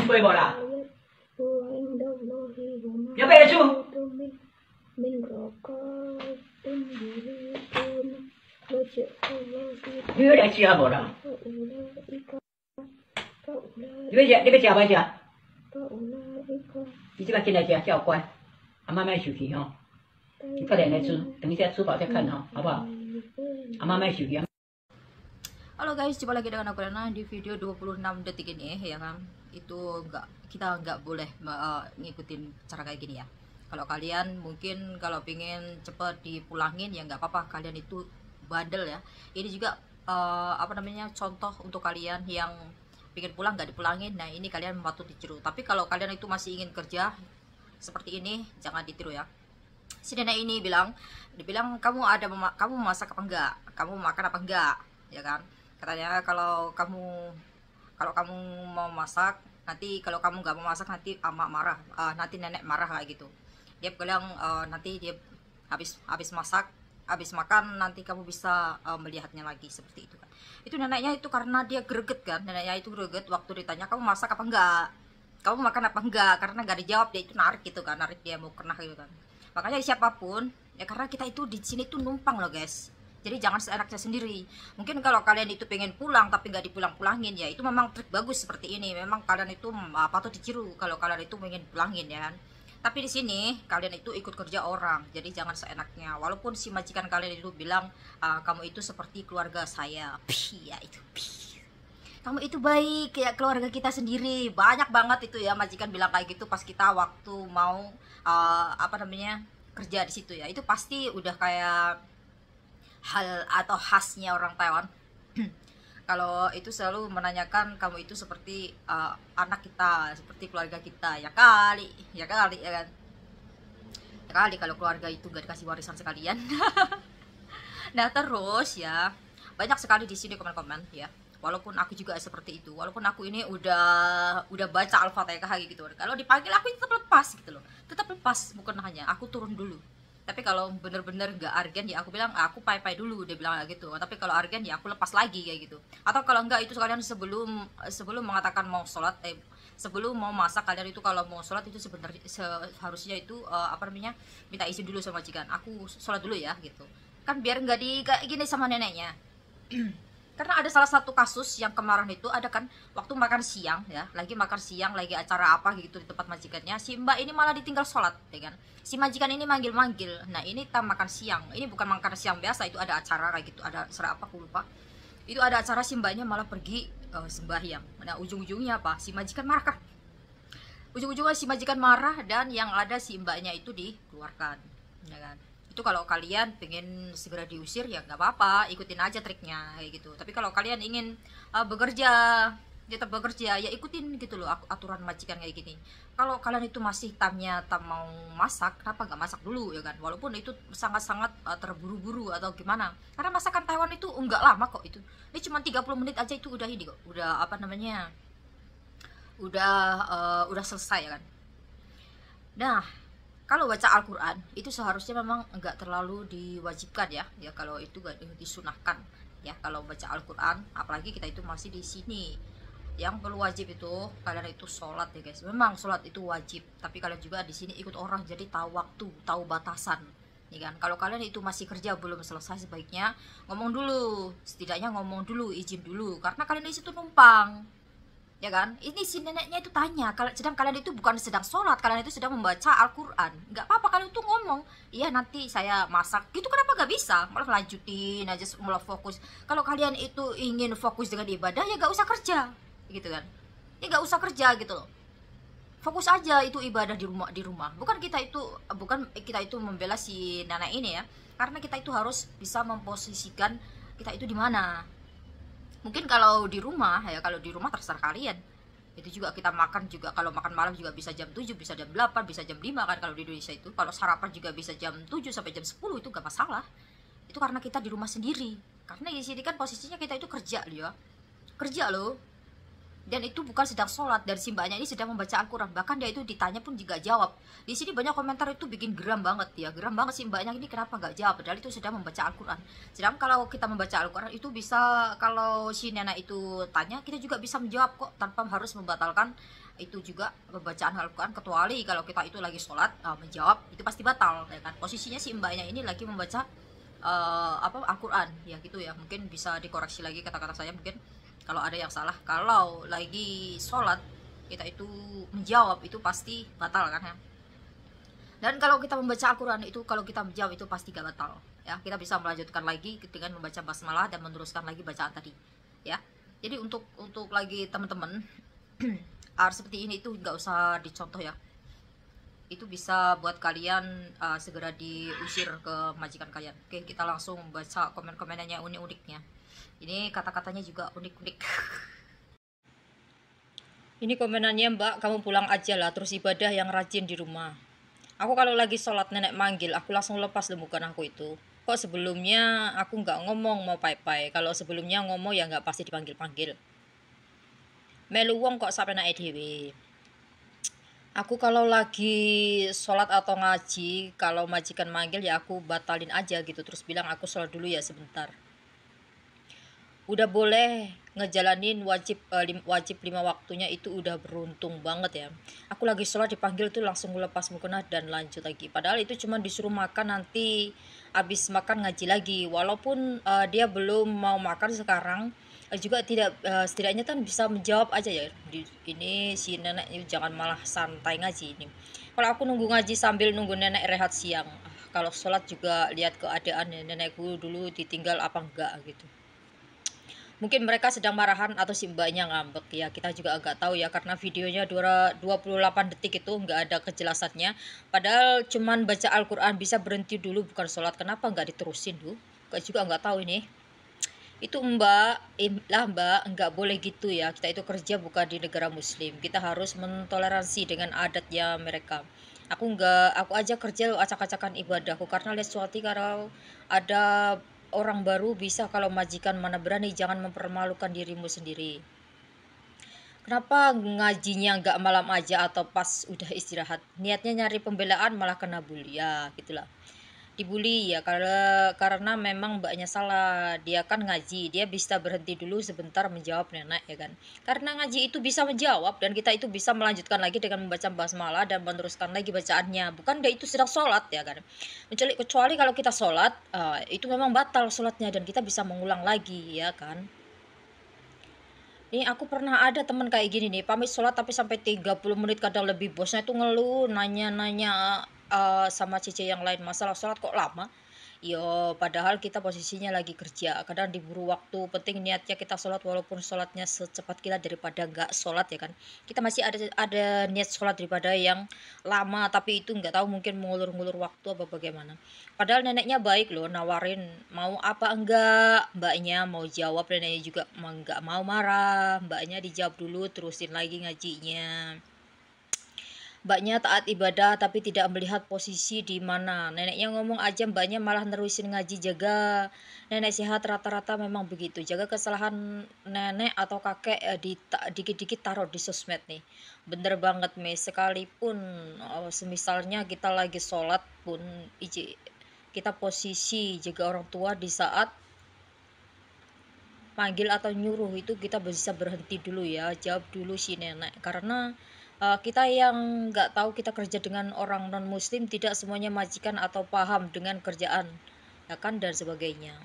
Boleh bola. Ya beres tu. Dia dah siap bola. Dia baca baca.你这个进来家教官，妈妈手机哈，你快点来吃，等一下吃饱再看哈，好不好？妈妈手机。Halo guys, jumpa lagi dengan aku Lena di video 26 detik ini ya kan. Itu kita nggak boleh ngikutin cara kayak gini ya. Kalau kalian mungkin kalau pengen cepet dipulangin ya nggak apa-apa, kalian itu bandel ya. Ini juga contoh untuk kalian yang pengen pulang nggak dipulangin. Nah ini kalian patut ditiru. Tapi kalau kalian itu masih ingin kerja seperti ini, jangan ditiru ya. Si nenek ini dibilang kamu masak apa enggak, kamu makan apa enggak, ya kan? Katanya kalau kamu mau masak, nanti kalau kamu nggak mau masak nanti ama marah, nanti nenek marah kayak gitu. Dia bilang nanti dia habis makan nanti kamu bisa melihatnya lagi seperti itu kan. Itu neneknya itu karena dia greget kan, neneknya itu greget waktu ditanya kamu masak apa enggak, kamu makan apa enggak, karena nggak dijawab dia itu narik gitu kan, narik dia mau kena gitu kan. Makanya siapapun ya, karena kita itu di sini tuh numpang loh guys. Jadi jangan seenaknya sendiri. Mungkin kalau kalian itu pengen pulang tapi nggak dipulang-pulangin ya, itu memang trik bagus seperti ini. Memang kalian itu patut ditiru kalau kalian itu pengen pulangin ya kan. Tapi di sini kalian itu ikut kerja orang, jadi jangan seenaknya. Walaupun si majikan kalian itu bilang kamu itu seperti keluarga saya, ya itu kamu itu baik kayak keluarga kita sendiri. Banyak banget itu ya majikan bilang kayak gitu pas kita waktu mau kerja di situ ya. Itu pasti udah kayak hal atau khasnya orang Taiwan. Kalau itu selalu menanyakan kamu itu seperti anak kita, seperti keluarga kita, ya kali ya kan. Ya kali kalau keluarga itu gak dikasih warisan sekalian. Nah terus ya banyak sekali di sini komen-komen ya. Walaupun aku juga seperti itu, walaupun aku ini udah baca Al-Fatihah gitu. Kalau dipanggil aku tetap lepas gitu loh, tetap lepas, bukan hanya aku turun dulu. Tapi kalau bener-bener gak argen ya aku bilang aku pai-pai dulu, dia bilang kayak gitu. Tapi kalau argen ya aku lepas lagi kayak gitu. Atau kalau enggak itu kalian sebelum mengatakan mau sholat, sebelum mau masak, kalian itu kalau mau sholat itu sebenarnya seharusnya itu minta izin dulu sama majikan. Aku sholat dulu ya gitu. Kan biar nggak kayak gini sama neneknya. Karena ada salah satu kasus yang kemarin itu ada kan waktu makan siang ya, lagi acara apa gitu di tempat majikannya, si mbak ini malah ditinggal sholat ya kan. Si majikan ini manggil. Nah ini kita makan siang, ini bukan makan siang biasa, itu ada acara kayak gitu, ada acara apa aku lupa. Itu ada acara, si mbaknya malah pergi sembahyang. Nah ujung-ujungnya apa, si majikan marah kan. Ujung-ujungnya si majikan marah dan yang ada si mbaknya itu dikeluarkan ya kan. Itu kalau kalian pengen segera diusir ya nggak apa-apa, ikutin aja triknya kayak gitu. Tapi kalau kalian ingin tetap bekerja ya ikutin gitu loh aturan majikan kayak gini. Kalau kalian itu masih tam mau masak, kenapa nggak masak dulu ya kan? Walaupun itu sangat-sangat terburu-buru atau gimana, karena masakan Taiwan itu nggak lama kok. Ini cuma 30 menit aja itu udah ini kok, udah udah selesai ya kan. Nah kalau baca Al-Quran itu seharusnya memang enggak terlalu diwajibkan ya kalau itu gak disunahkan ya kalau baca Al-Quran, apalagi kita itu masih di sini. Yang perlu wajib itu kalian itu sholat ya guys. Memang sholat itu wajib, tapi kalian juga di sini ikut orang, jadi tahu waktu, tahu batasan ya kan. Kalau kalian itu masih kerja belum selesai, sebaiknya ngomong dulu, setidaknya ngomong dulu, izin dulu, karena kalian di situ numpang ya kan. Ini si neneknya itu tanya, sedang kalian itu bukan sedang sholat, kalian itu sedang membaca Al-Quran. Nggak apa-apa kalian itu ngomong, iya nanti saya masak gitu, kenapa nggak bisa, malah lanjutin aja, mulai fokus. Kalau kalian itu ingin fokus dengan ibadah ya nggak usah kerja gitu kan, ya nggak usah kerja gitu loh, fokus aja itu ibadah di rumah. Bukan kita itu membela si nenek ini ya, karena kita itu harus bisa memposisikan kita itu di mana. Mungkin kalau di rumah terserah kalian. Itu juga kita makan juga, kalau makan malam juga bisa jam 7, bisa jam 8, bisa jam 5 kan kalau di Indonesia itu. Kalau sarapan juga bisa jam 7 sampai jam 10, itu gak masalah. Itu karena kita di rumah sendiri. Karena di sini kan posisinya kita itu kerja loh. dan itu bukan sedang sholat, dan si mbaknya ini sedang membaca Al-Quran. Bahkan dia itu ditanya pun juga jawab. Di sini banyak komentar itu bikin geram banget ya, geram banget si mbaknya ini kenapa nggak jawab, padahal itu sedang membaca Al-Quran. Sedangkan kalau kita membaca Al-Quran itu bisa, kalau si nenek itu tanya, kita juga bisa menjawab kok, tanpa harus membatalkan itu juga pembacaan Al-Quran. Kecuali kalau kita itu lagi sholat, menjawab itu pasti batal ya kan. Posisinya si mbaknya ini lagi membaca Al-Quran ya gitu ya. Mungkin bisa dikoreksi lagi kata-kata saya mungkin kalau ada yang salah. Kalau lagi sholat kita itu menjawab itu pasti batal kan ya. Dan kalau kita membaca Al-Quran itu, kalau kita menjawab itu pasti gak batal ya. Kita bisa melanjutkan lagi dengan membaca basmalah dan meneruskan lagi bacaan tadi ya. Jadi untuk lagi teman-teman seperti ini itu nggak usah dicontoh ya. Itu bisa buat kalian segera diusir ke majikan kalian. Oke, kita langsung baca komen-komenannya unik-uniknya. Ini kata-katanya juga unik-unik. Ini komenannya, Mbak, kamu pulang aja lah, terus ibadah yang rajin di rumah. Aku kalau lagi sholat nenek manggil, aku langsung lepas lemukan aku itu. Kok sebelumnya aku nggak ngomong mau pai-pai, kalau sebelumnya ngomong ya nggak pasti dipanggil-panggil. Melu wong kok sampai naik dewe. Aku kalau lagi sholat atau ngaji, kalau majikan manggil ya aku batalin aja gitu, terus bilang aku sholat dulu ya sebentar. Udah boleh ngejalanin wajib 5 waktunya itu udah beruntung banget ya. Aku lagi sholat dipanggil tuh langsung lepas mukena dan lanjut lagi. Padahal itu cuma disuruh makan, nanti habis makan ngaji lagi. Walaupun dia belum mau makan sekarang, juga tidak setidaknya kan bisa menjawab aja ya. Ini si nenek ini jangan malah santai ngaji ini. Kalau aku nunggu ngaji sambil nunggu nenek rehat siang. Kalau sholat juga lihat keadaan ya, nenekku dulu ditinggal apa enggak gitu. Mungkin mereka sedang marahan atau si mbaknya ngambek ya, kita juga agak tahu ya, karena videonya 28 detik itu nggak ada kejelasannya. Padahal cuman baca Al-Quran bisa berhenti dulu, bukan sholat. Kenapa nggak diterusin tuh? Juga nggak tahu ini. Itu mbak nggak boleh gitu ya. Kita itu kerja bukan di negara muslim, kita harus mentoleransi dengan adatnya mereka. Aku aja kerja acak-acakan ibadahku karena lihat suatu kalau ada orang baru bisa, kalau majikan mana berani. Jangan mempermalukan dirimu sendiri. Kenapa ngajinya nggak malam aja atau pas udah istirahat? Niatnya nyari pembelaan malah kena bully ya, gitulah. Dibully ya karena memang mbaknya salah. Dia kan ngaji, dia bisa berhenti dulu sebentar menjawab nenek ya kan. Karena ngaji itu bisa menjawab dan kita itu bisa melanjutkan lagi dengan membaca basmalah dan meneruskan lagi bacaannya. Bukan dia itu sedang sholat ya kan. Kecuali kalau kita sholat itu memang batal sholatnya dan kita bisa mengulang lagi ya kan. Ini aku pernah ada teman kayak gini nih, pamit sholat tapi sampai 30 menit kadang lebih, bosnya itu ngeluh, nanya-nanya sama cici yang lain, masalah sholat kok lama. Yo, padahal kita posisinya lagi kerja, kadang diburu waktu. Penting niatnya kita sholat, walaupun sholatnya secepat kilat daripada nggak sholat ya kan. Kita masih ada niat sholat daripada yang lama, tapi itu nggak tahu mungkin mengulur-ngulur waktu apa bagaimana. Padahal neneknya baik loh, nawarin mau apa enggak, mbaknya mau jawab, neneknya juga nggak mau marah, mbaknya dijawab dulu terusin lagi ngajinya. Mbaknya taat ibadah tapi tidak melihat posisi di mana. Neneknya ngomong aja, mbaknya malah nerusin ngaji. Jaga nenek sehat rata-rata memang begitu. Jaga kesalahan nenek atau kakek dikit-dikit taruh di sosmed nih. Bener banget Me, sekalipun semisalnya kita lagi sholat pun kita posisi jaga orang tua di saat panggil atau nyuruh itu kita bisa berhenti dulu ya, jawab dulu si nenek. Karena kita yang nggak tahu, kita kerja dengan orang non muslim, tidak semuanya majikan atau paham dengan kerjaan ya kan dan sebagainya.